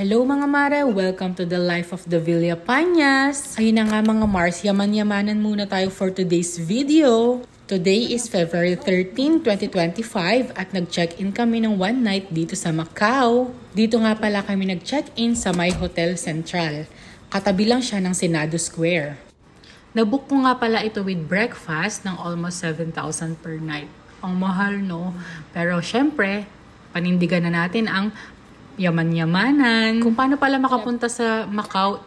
Hello mga Mare! Welcome to the Life of the Villapañas! Ayun na nga mga Mars, yaman-yamanan muna tayo for today's video. Today is February 13, 2025 at nag-check-in kami ng one night dito sa Macau. Dito nga pala kami nag-check-in sa My Hotel Central. Katabi lang siya ng Senado Square. Nabook ko nga pala ito with breakfast ng almost 7,000 per night. Ang mahal no? Pero syempre, panindigan na natin ang yaman-yamanan. Kung paano pala makapunta sa Macau,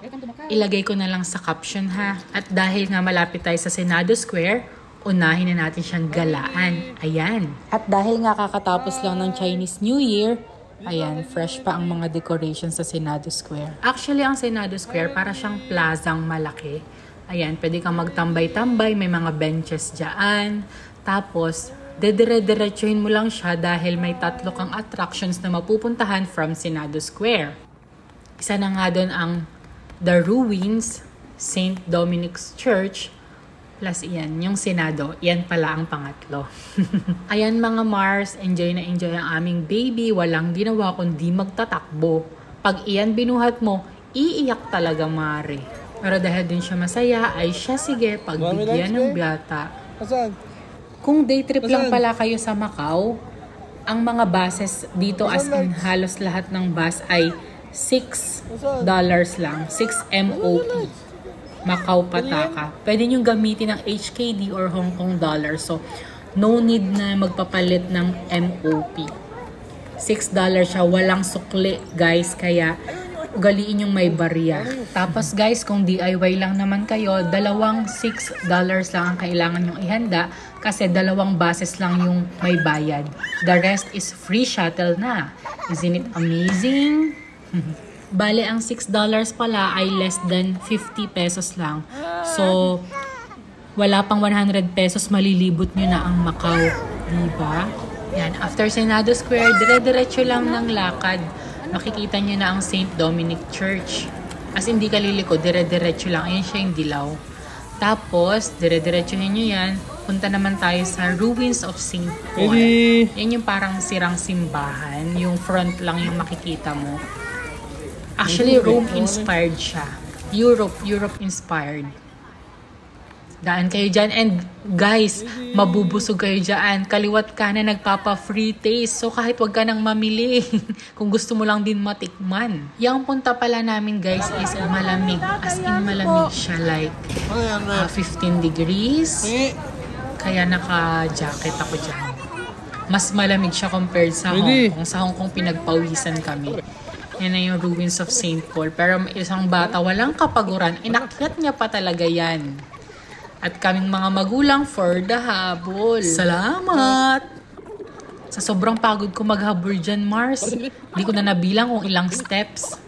ilagay ko na lang sa caption ha. At dahil nga malapit tayo sa Senado Square, unahin na natin siyang galaan. Ayan. At dahil nga kakatapos lang ng Chinese New Year, ayan, fresh pa ang mga decorations sa Senado Square. Actually, ang Senado Square para siyang plazang malaki. Ayan, pwede kang magtambay-tambay, may mga benches dyan. Tapos, dedire-diretsuhin mo lang siya dahil may 3 kang attractions na mapupuntahan from Senado Square. Isa na nga doon ang The Ruins, St. Dominic's Church, plus iyan, yung Senado. Iyan pala ang pangatlo. Ayan mga Mars, enjoy na enjoy ang aming baby. Walang ginawa kundi magtatakbo. Pag iyan binuhat mo, iiyak talaga Mare. Pero dahil din siya masaya, ay siya sige, pagbigyan ng biyata. Kung day trip lang pala kayo sa Macau, ang mga buses dito as in halos lahat ng bus ay $6 lang. 6 MOP. Macau Pataka. Pwede nyo gamitin ng HKD or Hong Kong dollar. So, no need na magpapalit ng MOP. $6 siya. Walang sukli, guys. Kaya, ugaliin yung may barya. Tapos guys, kung DIY lang naman kayo, dalawang $6 lang ang kailangan nyong ihanda kasi 2 buses lang yung may bayad. The rest is free shuttle na. Isn't it amazing? Bale, ang $6 pala ay less than 50 pesos lang. So, wala pang 100 pesos, malilibot nyo na ang Macau. Diba? Yan, after Senado Square, dire-diretso lang ng lakad. Makikita nyo na ang St. Dominic Church. As hindi ka liliko, dire-diretso lang. Ayan siya yung dilaw. Tapos, dire-diretsohin nyo yan. Punta naman tayo sa Ruins of St. Paul. Yan yung parang sirang simbahan. Yung front lang yung makikita mo. Actually, Rome-inspired siya. Europe-inspired. Daan kayo dyan. And guys, mabubusog kayo dyan. Kaliwat ka na nagpapa-free taste. So kahit wag ka nang mamili. Kung gusto mo lang din matikman. Yung punta pala namin guys is malamig. As in malamig siya. Like 15 degrees. Kaya naka-jacket ako dyan. Mas malamig siya compared sa Hong Kong. Sa Hong Kong pinagpawisan kami. Yan na yung Ruins of St. Paul. Pero isang bata walang kapaguran. Inakyat niya pa talaga yan. At kaming mga magulang for the habol. Salamat! Sa sobrang pagod ko maghabol dyan, Mars. Di ko na nabilang kung ilang steps.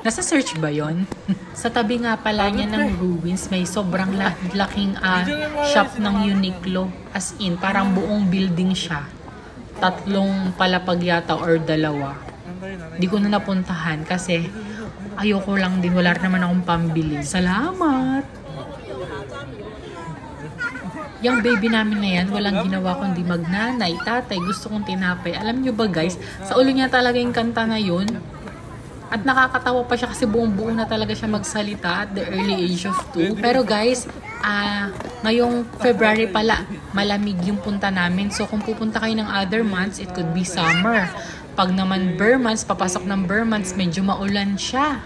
Nasa search ba yon? Sa tabi nga pala niya ng ruins, may sobrang laking shop ng Uniqlo. As in, parang buong building siya. 3 palapag yata or 2. Di ko na napuntahan kasi ayoko lang din. Wala naman akong pambili. Salamat! Yung baby namin na yan, walang ginawa kundi magnanay, tatay, gusto kong tinapay. Alam nyo ba guys, sa ulo niya talaga yung kanta na yun. At nakakatawa pa siya kasi buong-buo na talaga siya magsalita at the early age of 2. Pero guys, ngayong February pala, malamig yung punta namin. So kung pupunta kayo ng other months, it could be summer. Pag naman Burr months, papasok ng Burr months, medyo maulan siya.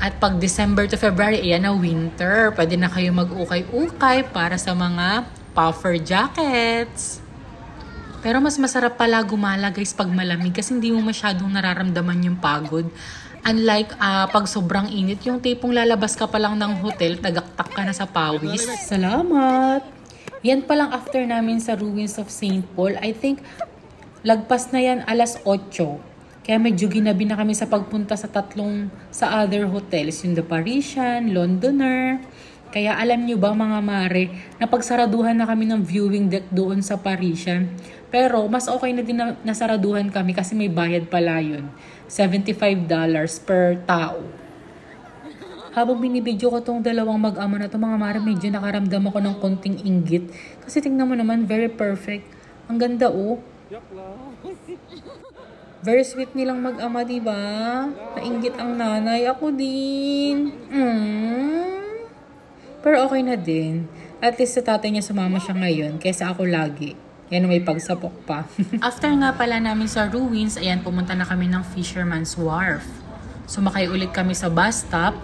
At pag December to February, ayan na winter. Pwede na kayo mag-ukay-ukay para sa mga puffer jackets. Pero mas masarap pala gumala guys pag malamig kasi hindi mo masyadong nararamdaman yung pagod. Unlike pag sobrang init, yung tipong lalabas ka pa lang ng hotel, tagaktak ka na sa pawis. Salamat! Yan palang after namin sa Ruins of St. Paul. I think lagpas na yan 8:00. Kaya medyo ginabi na kami sa pagpunta sa other hotels. Yung The Parisian, Londoner. Kaya alam nyo ba mga Mare, napagsaraduhan na kami ng viewing deck doon sa Parisian. Pero mas okay na din na nasaraduhan kami kasi may bayad pala yun. $75 per tao. Habang binibidyo ko tong 2 mag-ama na to mga Mare, medyo nakaramdam ako ng konting inggit. Kasi tingnan mo naman, very perfect. Ang ganda oh. Very sweet nilang mag-ama, diba? Nainggit ang nanay. Ako din. Pero okay na din. At least sa tatay niya sumama siya ngayon kaysa ako lagi. Yan, may pagsapok pa. After nga pala namin sa ruins, ayan, pumunta na kami ng Fisherman's Wharf. Sumakay ulit kami sa bus stop.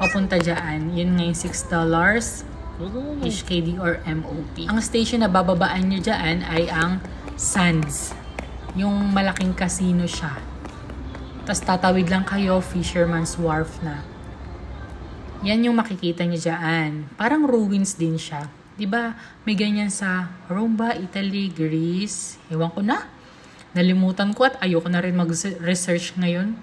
Papunta dyan. Yun nga yung $6. HKD or MOP. Ang station na bababaan nyo dyan ay ang Sands. Yung malaking casino siya. Tapos tatawid lang kayo, Fisherman's Wharf na. Yan yung makikita nyo dyan. Parang ruins din siya. Diba, may ganyan sa Rome ba, Italy, Greece. Ewan ko na. Nalimutan ko at ayoko na rin mag-research ngayon.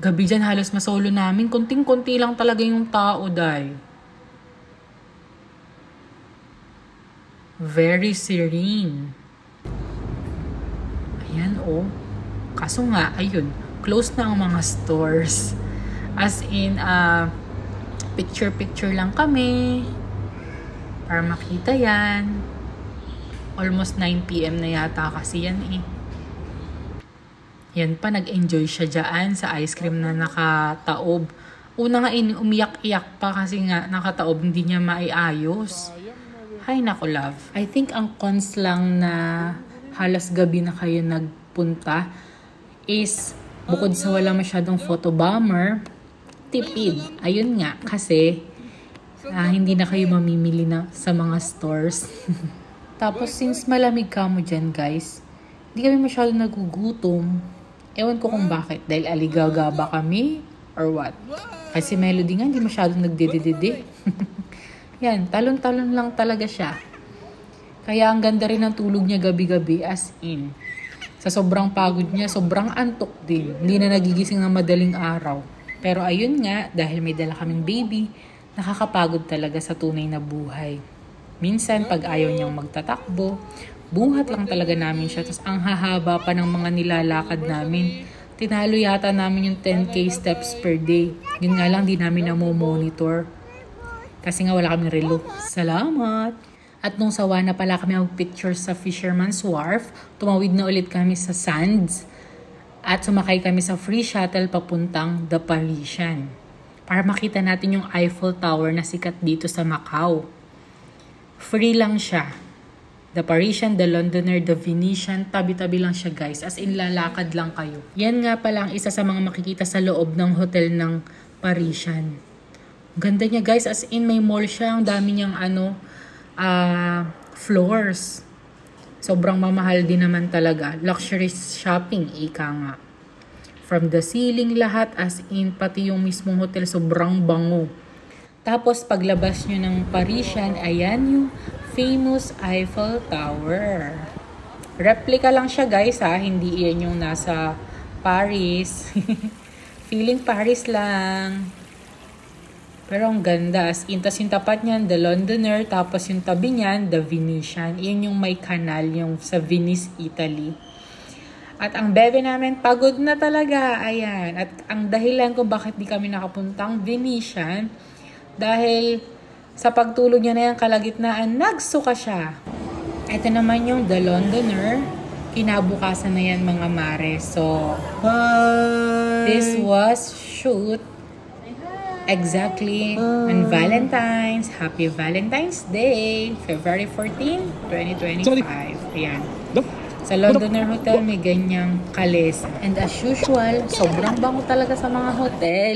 Gabi dyan halos masolo namin. Kunting-kunti lang talaga yung tao, day. Very serene. Ayan, oh. Kaso nga, ayun, close na ang mga stores. As in, picture-picture lang kami. Para makita yan. Almost 9 PM na yata kasi yan eh. Yan pa, nag-enjoy siya dyan sa ice cream na nakataob. Una nga umiyak-iyak pa kasi nga nakataob, hindi niya maiayos. Hay nako, love. I think ang cons lang na halos gabi na kayo nagpunta is bukod sa wala masyadong photobomber, tipid. Ayun nga, kasi hindi na kayo mamimili na sa mga stores. Tapos, since malamig ka mo dyan, guys, hindi kami masyado nagugutom. Ewan ko kung bakit. Dahil aligaga ba kami? Or what? Kasi Melody nga, hindi masyado nagdidididi. Yan, talon-talon lang talaga siya. Kaya ang ganda rin ng tulog niya gabi-gabi, as in. Sa sobrang pagod niya, sobrang antok din. Hindi na nagigising ng madaling araw. Pero ayun nga, dahil may dala kaming baby, nakakapagod talaga sa tunay na buhay. Minsan, pag ayaw niyang magtatakbo, buhat lang talaga namin siya. Tapos ang hahaba pa ng mga nilalakad namin. Tinalo yata namin yung 10K steps per day. Yun nga lang, di namin namomonitor. Kasi nga wala kaming relo. Salamat! At nung sawa na pala kami mag-picture sa Fisherman's Wharf, tumawid na ulit kami sa Sands. At sumakay kami sa free shuttle papuntang The Parisian. Para makita natin yung Eiffel Tower na sikat dito sa Macau. Free lang siya. The Parisian, The Londoner, The Venetian, tabi-tabi lang siya, guys. As in, lalakad lang kayo. Yan nga pala ang isa sa mga makikita sa loob ng hotel ng Parisian. Ganda niya, guys. As in, may mall siya. Ang dami niyang floors. Sobrang mamahal din naman talaga. Luxury shopping, ika nga. From the ceiling lahat, as in, pati yung mismong hotel, sobrang bango. Tapos, paglabas nyo ng Parisian, ayan yung famous Eiffel Tower. Replica lang siya, guys, ha. Hindi yan yung nasa Paris. Feeling Paris lang. Pero ang ganda. As in, tas yung tapat niyan, The Londoner. Tapos yung tabi niyan, The Venetian. Yan yung may kanal, yung sa Venice, Italy. At ang bebe namin, pagod na talaga. Ayan. At ang dahilan kung bakit di kami nakapuntang Venetian, dahil sa pagtulog niya na yan, kalagitnaan, nagsuka siya. Ito naman yung The Londoner. Kinabukasan na yan, mga mare. So, this was shoot exactly on Valentine's. Happy Valentine's Day, February 14, 2025. Ayan. Sa Londoner Hotel, may ganyang kalesa. And as usual, sobrang bango talaga sa mga hotel.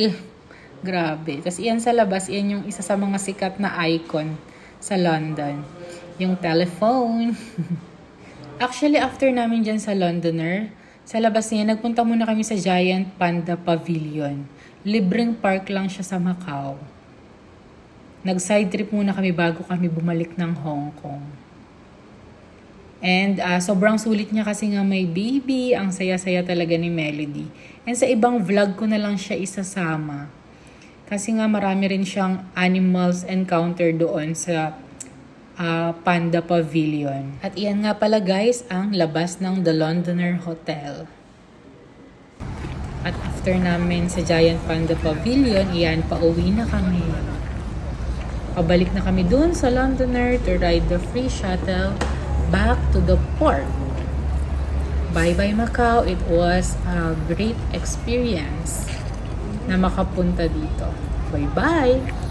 Grabe. Tapos iyan sa labas, iyan yung isa sa mga sikat na icon sa London. Yung telephone. Actually, after namin dyan sa Londoner, sa labas niya, nagpunta muna kami sa Giant Panda Pavilion. Libreng park lang siya sa Macau. Nag-side trip muna kami bago kami bumalik ng Hong Kong. And sobrang sulit niya kasi nga may baby. Ang saya-saya talaga ni Melody. And sa ibang vlog ko na lang siya isasama. Kasi nga marami rin siyang animals encounter doon sa Panda Pavilion. At iyan nga pala, guys, ang labas ng The Londoner Hotel. At after namin sa Giant Panda Pavilion, iyan, pauwi na kami. Pabalik na kami doon sa Londoner to ride the free shuttle back to the port. Bye-bye Macau. It was a great experience na makapunta dito. Bye-bye!